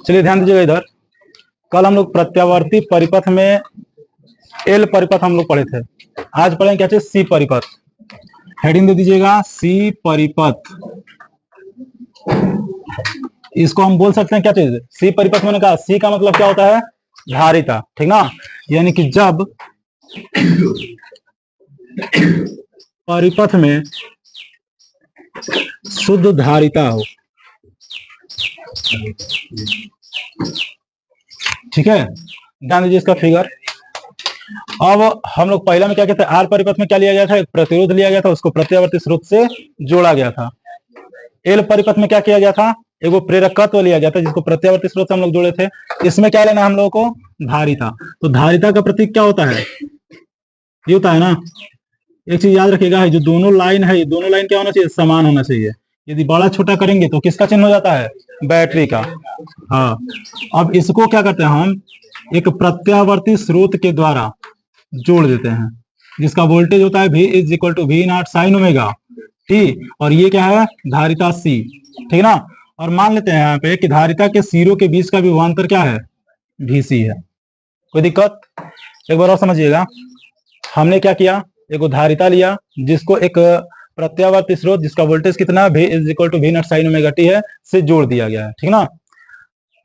चलिए ध्यान दीजिएगा इधर, कल हम लोग प्रत्यावर्ती परिपथ में एल परिपथ हम लोग पढ़े थे, आज पढ़ेंगे क्या चीज, सी परिपथ। हेडिंग दे दीजिएगा सी परिपथ। इसको हम बोल सकते हैं क्या चीज, सी परिपथ। मैंने कहा सी का मतलब क्या होता है, धारिता, ठीक ना। यानी कि जब परिपथ में शुद्ध धारिता हो, ठीक है। ध्यान दीजिए इसका फिगर। अब हम लोग पहला में क्या कहते हैं, आर परिपथ में क्या लिया गया था, एक प्रतिरोध लिया गया था, उसको प्रत्यावर्ती स्रोत से जोड़ा गया था। एल परिपथ में क्या किया गया था, एगो प्रेरकत्व लिया गया था जिसको प्रत्यावर्ती स्रोत से हम लोग जोड़े थे। इसमें क्या लेना हम लोगों को, धारिता। तो धारिता का प्रतीक क्या होता है, ये होता है ना। एक चीज याद रखिएगा, जो दोनों लाइन है, दोनों लाइन क्या होना चाहिए, समान होना चाहिए। यदि बड़ा छोटा करेंगे तो किसका चिन्ह हो जाता है, बैटरी का। हाँ, अब इसको क्या करते हैं हम, एक प्रत्यावर्ती स्रोत के द्वारा जोड़ देते हैं, जिसका वोल्टेज होता है V is equal to V nought sine omega T, और ये क्या है, धारिता C, ठीक ना। और मान लेते हैं यहाँ पे कि धारिता के सिरों के बीच का विभवांतर क्या है, VC है। कोई दिक्कत, एक बार और समझिएगा। हमने क्या किया, एक धारिता लिया जिसको एक प्रत्यावर्ती स्रोत जिसका वोल्टेज कितना V is equal to V nought sine omega T है से जोड़ दिया गया है, ठीक ना।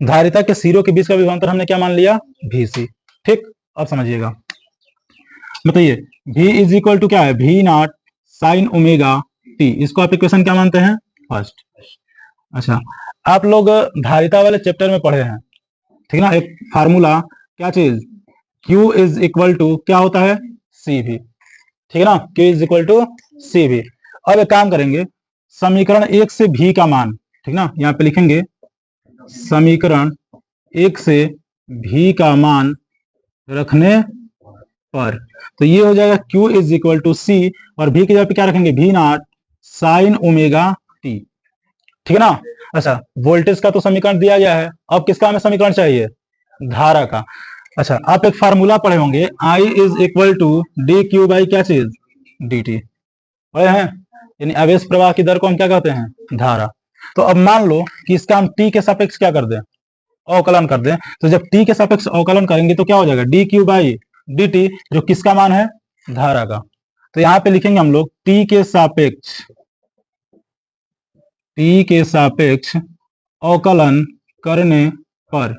धारिता के सिरों के बीच का विभवांतर हमने क्या मान लिया, VC, ठीक। अब समझिएगा, बताइए V इज इक्वल टू क्या है, V nought sine omega T. इसको आप इक्वेशन क्या मानते हैं, फर्स्ट। अच्छा, आप लोग धारिता वाले चैप्टर में पढ़े हैं, ठीक ना, एक फार्मूला, क्या चीज, Q इज इक्वल टू क्या होता है, CV, ठीक है ना। Q is equal to CV। अब एक काम करेंगे, समीकरण 1 से V का मान, ठीक ना, यहाँ पे लिखेंगे समीकरण 1 से V का मान रखने पर, तो ये हो जाएगा Q is equal to C, और V की जगह पे क्या रखेंगे, V nought sine omega T, ठीक है ना। अच्छा, वोल्टेज का तो समीकरण दिया गया है, अब किसका हमें समीकरण चाहिए, धारा का। अच्छा, आप एक फार्मूला पढ़े होंगे, I is equal to D Q by क्या चीज, dt, पढ़े हैं। यानी आवेश प्रवाह की दर को हम क्या कहते हैं, धारा। तो अब मान लो कि इसका हम t के सापेक्ष क्या कर दें, अवकलन कर दें। तो जब t के सापेक्ष अवकलन करेंगे तो क्या हो जाएगा, D Q by D T, जो किसका मान है, धारा का। तो यहाँ पे लिखेंगे हम लोग t के सापेक्ष अवकलन करने पर,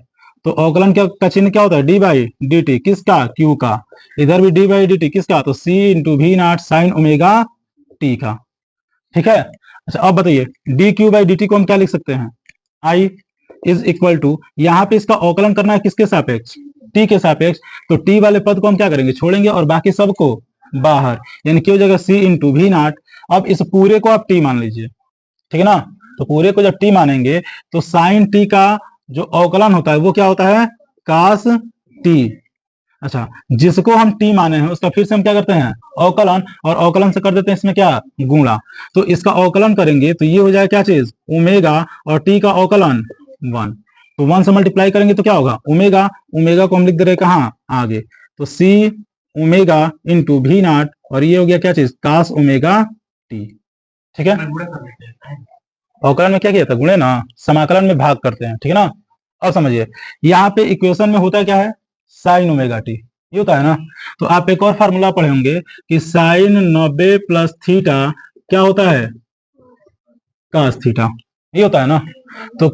तो अवकलन का चिन्ह क्या होता है, डी बाई डी टी, किसका, क्यू का। इधर भी डी बाई डी टी किसका, तो C into V not sine omega T का, ठीक है। अच्छा, अब बताइए D Q by D T को हम क्या लिख सकते हैं, आई इज इक्वल टू, यहाँ पे इसका अवकलन करना है किसके सापेक्ष, टी के सापेक्ष। तो टी वाले पद को हम क्या करेंगे, छोड़ेंगे, और बाकी सबको बाहर, यानी क्या हो जाएगा, सी इंटू वी नॉट। अब इस पूरे को आप टी मान लीजिए, ठीक है ना। तो पूरे को जब टी मानेंगे तो साइन टी का जो अवकलन होता है वो क्या होता है, कास टी। अच्छा, जिसको हम टी माने हैं उसका फिर से हम क्या करते हैं, अवकलन, और अवकलन से कर देते हैं इसमें क्या, गुणा। तो इसका अवकलन करेंगे तो ये हो जाएगा क्या चीज, ओमेगा, और टी का अवकलन 1। तो 1 से मल्टीप्लाई करेंगे तो क्या होगा, ओमेगा। ओमेगा को हम लिख दे रहे कहाँ, आगे। तो सी ओमेगा इंटू वी नॉट, और ये हो गया क्या चीज, कास ओमेगा टी, ठीक है। अवकलन में क्या किया था, गुणे ना, समाकलन में भाग करते हैं, ठीक है ना। अब समझिए, यहाँ पे इक्वेशन में होता क्या है, साइन ओमेगा टी, ये होता है ना। तो आप एक और फार्मूला पढ़े होंगे कि साइन 90 प्लस थीटा क्या होता है, कास थीटा, ये होता है ना। तो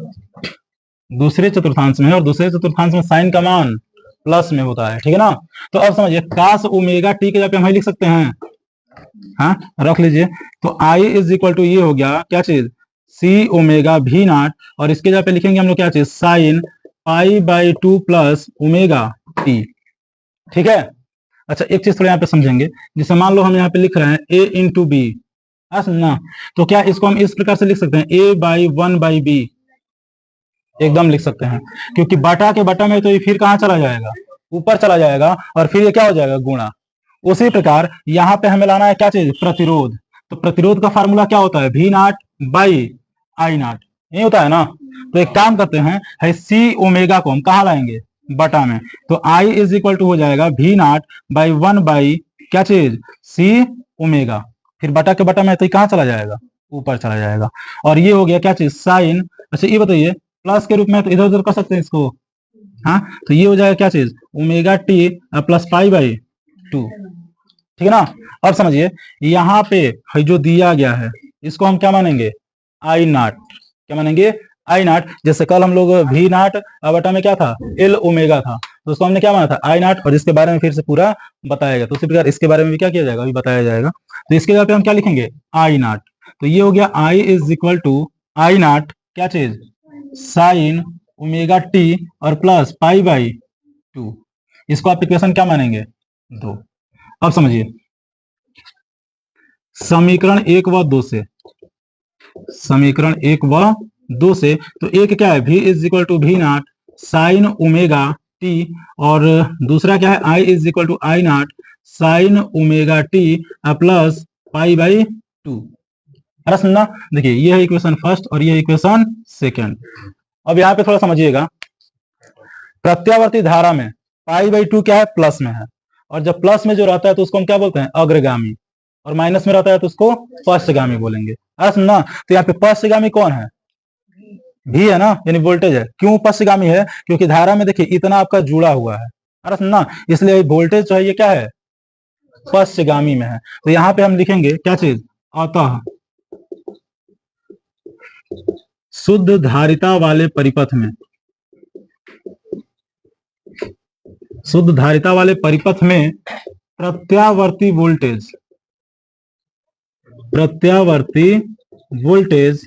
दूसरे चतुर्थांश में, और दूसरे चतुर्थांश में साइन का मान प्लस में होता है, ठीक है ना। तो अब समझिए, कास ओमेगा टी के जगह पे हम लिख सकते हैं, हाँ रख लीजिए। तो आई इज इक्वल टू ये हो गया क्या चीज, सी ओमेगा वी नॉट, और इसके जगह पे लिखेंगे हम लोग क्या चीज, sine pi by 2 plus omega T, ठीक है। अच्छा, एक चीज थोड़ा यहाँ पे समझेंगे, जैसे मान लो हम यहाँ पे लिख रहे हैं ए इंटू बी, समझना। तो क्या इसको हम इस प्रकार से लिख सकते हैं, ए बाई 1 बाई बी, एकदम लिख सकते हैं, क्योंकि बटा के बटा में तो ये फिर कहाँ चला जाएगा, ऊपर चला जाएगा, और फिर ये क्या हो जाएगा, गुणा। उसी प्रकार यहाँ पे हमें लाना है क्या चीज, प्रतिरोध। तो प्रतिरोध का फार्मूला क्या होता है, V nought by I nought, ये होता है ना। तो एक काम करते हैं, सी ओमेगा को हम कहाँ लाएंगे, बटा में। तो आई इज इक्वल टू हो जाएगा वी नॉट बाई 1 बाई क्या चीज, सी ओमेगा, फिर बटा के बटा में तो कहाँ चला जाएगा, ऊपर चला जाएगा। और ये हो गया क्या चीज, साइन। अच्छा, ये बताइए प्लस के रूप में, तो इधर उधर कर सकते हैं इसको। हाँ, तो ये हो जाएगा क्या चीज, omega T plus pi by 2। ठीक है ना। अब समझिए यहाँ पे जो दिया गया है इसको हम क्या मानेंगे, आई नॉट। क्या मानेंगे, आई नॉट। जैसे कल हम लोग वी नॉट बटा में क्या था, एल ओमेगा था, तो उसको हमने क्या माना था, आई नॉट, और इसके बारे में फिर से पूरा बताया गया। तो उसी प्रकार इसके बारे में भी क्या किया जाएगा, अभी बताया जाएगा। तो इसके जगह पे हम क्या लिखेंगे, आई नॉट। तो ये हो गया I is equal to I naught क्या चीज, साइन ओमेगा टी और प्लस पाई बाई 2। इसको आप इक्वेशन क्या मानेंगे, 2। अब समझिए समीकरण 1 व 2 से, समीकरण 1 व 2 से, तो एक क्या है, v is equal to V not sine omega T, और दूसरा क्या है, i is equal to I nought sine omega T plus pi by 2। अरे सुनना, देखिए ये है इक्वेशन फर्स्ट और ये है इक्वेशन सेकेंड। अब यहाँ पे थोड़ा समझिएगा, प्रत्यावर्ती धारा में पाई बाई 2 क्या है, प्लस में है, और जब प्लस में जो रहता है तो उसको हम क्या बोलते हैं, अग्रगामी, और माइनस में रहता है तो उसको पश्चगामी बोलेंगे। अरे सुनना, तो यहाँ पे पश्चगामी कौन है, भी है ना, यानी वोल्टेज है। क्यों पश्चगामी है, क्योंकि धारा में देखिए इतना आपका जुड़ा हुआ है। अरे सुनना, इसलिए वोल्टेज जो है ये क्या है, पश्चगामी में है। तो यहाँ पे हम लिखेंगे क्या चीज, अतः शुद्ध धारिता वाले परिपथ में, शुद्ध धारिता वाले परिपथ में प्रत्यावर्ती वोल्टेज, प्रत्यावर्ती वोल्टेज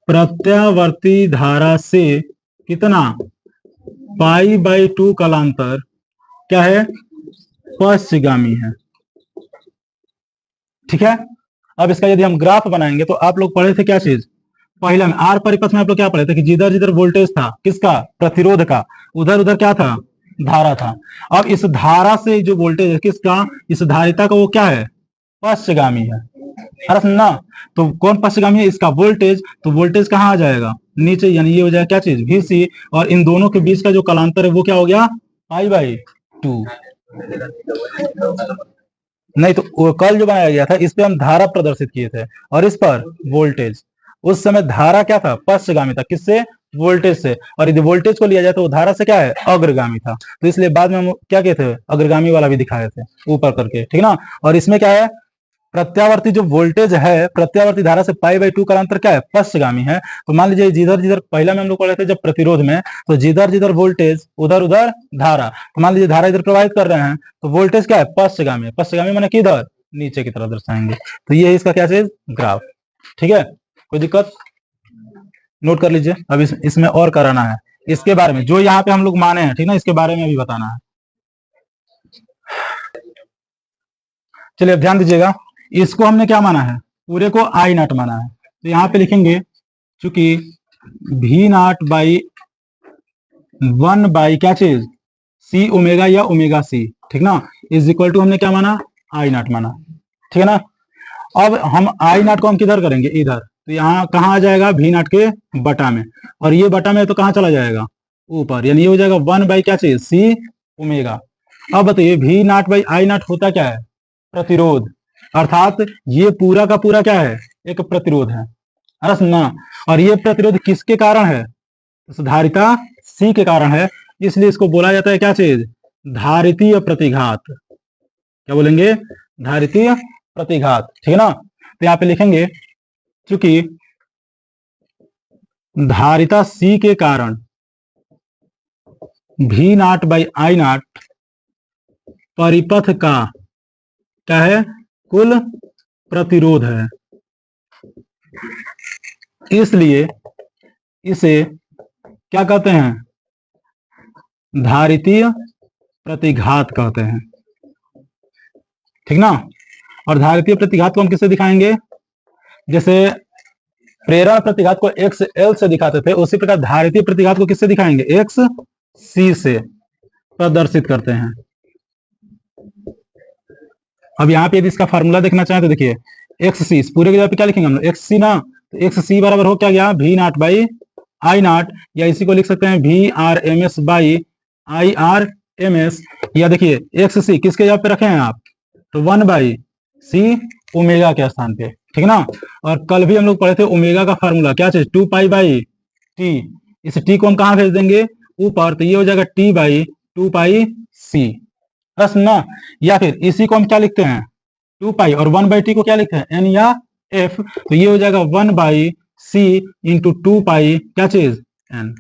प्रत्यावर्ती धारा से कितना, पाई बाई 2 कालांतर क्या है, पश्चगामी है। ठीक है। अब इसका यदि हम ग्राफ बनाएंगे तो आप लोग पढ़े थे क्या चीज, पहले में आर परिपथ में आप लोग क्या पढ़े थे कि जिधर जिधर वोल्टेज था किसका, प्रतिरोध का, उधर उधर क्या था, धारा था। अब इस धारा से जो वोल्टेज है किसका, इस धारिता का, वो क्या है, पश्चगामी है। अरे सुनना, तो कौन पश्चगामी है, इसका वोल्टेज। तो वोल्टेज कहाँ आ जाएगा, नीचे, यानी ये हो जाएगा क्या चीज, वीसी, और इन दोनों के बीच का जो कालांतर है वो क्या हो गया, पाई बाई 2। नहीं, तो वो कल जो बनाया गया था इस पे हम धारा प्रदर्शित किए थे, और इस पर वोल्टेज। उस समय धारा क्या था, पश्चगामी था, किससे, वोल्टेज से, और यदि वोल्टेज को लिया जाए तो वो धारा से क्या है, अग्रगामी था। तो इसलिए बाद में हम क्या कहते थे, अग्रगामी वाला भी दिखाए थे ऊपर करके, ठीक ना। और इसमें क्या है, प्रत्यावर्ती जो वोल्टेज है, प्रत्यावर्ती धारा से पाई बाई 2 का अंतर क्या है, पश्चगामी है। तो मान लीजिए जिधर जिधर पहला में हम लोग पढ़े थे जब प्रतिरोध में, तो जिधर जिधर वोल्टेज उधर उधर धारा। तो मान लीजिए धारा इधर प्रवाहित कर रहे हैं तो वोल्टेज क्या है, पश्चगामी है। पश्चगामी माने किधर, नीचे की तरफ दर्शाएंगे। तो ये है इसका क्या चीज, ग्राफ। ठीक है, कोई दिक्कत, नोट कर लीजिए। अब इसमें और कराना है इसके बारे में, जो यहाँ पे हम लोग माने हैं, ठीक ना, इसके बारे में भी बताना है। चलिए अब ध्यान दीजिएगा, इसको हमने क्या माना है, पूरे को आई नॉट माना है। तो यहाँ पे लिखेंगे चूंकि वी नॉट बाई 1 बाई क्या चीज, सी ओमेगा या ओमेगा सी, ठीक ना, इज इक्वल टू हमने क्या माना, आई नॉट माना। ठीक है ना। अब हम आई नॉट को हम किधर करेंगे, इधर। तो यहाँ कहाँ आ जाएगा, वी नॉट के बटा में, और ये बटा में तो कहाँ चला जाएगा, ऊपर, यानी ये हो जाएगा 1 बाई क्या चीज, सी ओमेगा। अब बताइए V nought by I nought होता क्या है, प्रतिरोध, अर्थात ये पूरा का पूरा क्या है, एक प्रतिरोध है। अरे सुनना, और ये प्रतिरोध किसके कारण है, धारिता सी के कारण है, इसलिए इसको बोला जाता है क्या चीज, धारितीय प्रतिघात। क्या बोलेंगे, धारितीय प्रतिघात। ठीक है ना। तो यहाँ पे लिखेंगे चूंकि धारिता सी के कारण V nought by I nought परिपथ का क्या है, कुल प्रतिरोध है, इसलिए इसे क्या कहते हैं, धारितीय प्रतिघात कहते हैं। ठीक ना। और धारितीय प्रतिघात को हम किससे दिखाएंगे, जैसे प्रेरण प्रतिघात को एक्स एल से दिखाते थे, उसी प्रकार धारितीय प्रतिघात को किससे दिखाएंगे, एक्स सी से प्रदर्शित करते हैं। अब यहाँ पे यदि इसका फार्मूला देखना चाहें तो देखिए एक्स सी, पूरे की जगह पे क्या लिखेंगे हम लोग, एक्स सी ना, तो एक्स सी बराबर हो क्या गया, V nought by I nought, या इसी को लिख सकते हैं V R M S by I R M S, या देखिए एक्स सी किसके जगह पे रखे हैं आप, तो 1 बाई सी ओमेगा के स्थान पे। ठीक ना। और कल भी हम लोग पढ़े थे ओमेगा का फार्मूला क्या चीज, 2 पाई बाई टी, इस टी को हम कहाँ भेज देंगे, ऊपर, तो ये हो जाएगा टी बाई 2π/c, बस ना। या फिर इसी को हम क्या लिखते हैं, 2π, और 1/t को क्या लिखते हैं, n या f, तो ये हो जाएगा 1/c इंटू 2π, क्या चीज, n।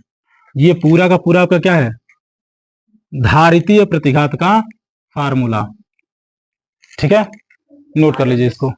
ये पूरा का पूरा आपका क्या है, धारितीय प्रतिघात का फार्मूला। ठीक है, नोट कर लीजिए इसको।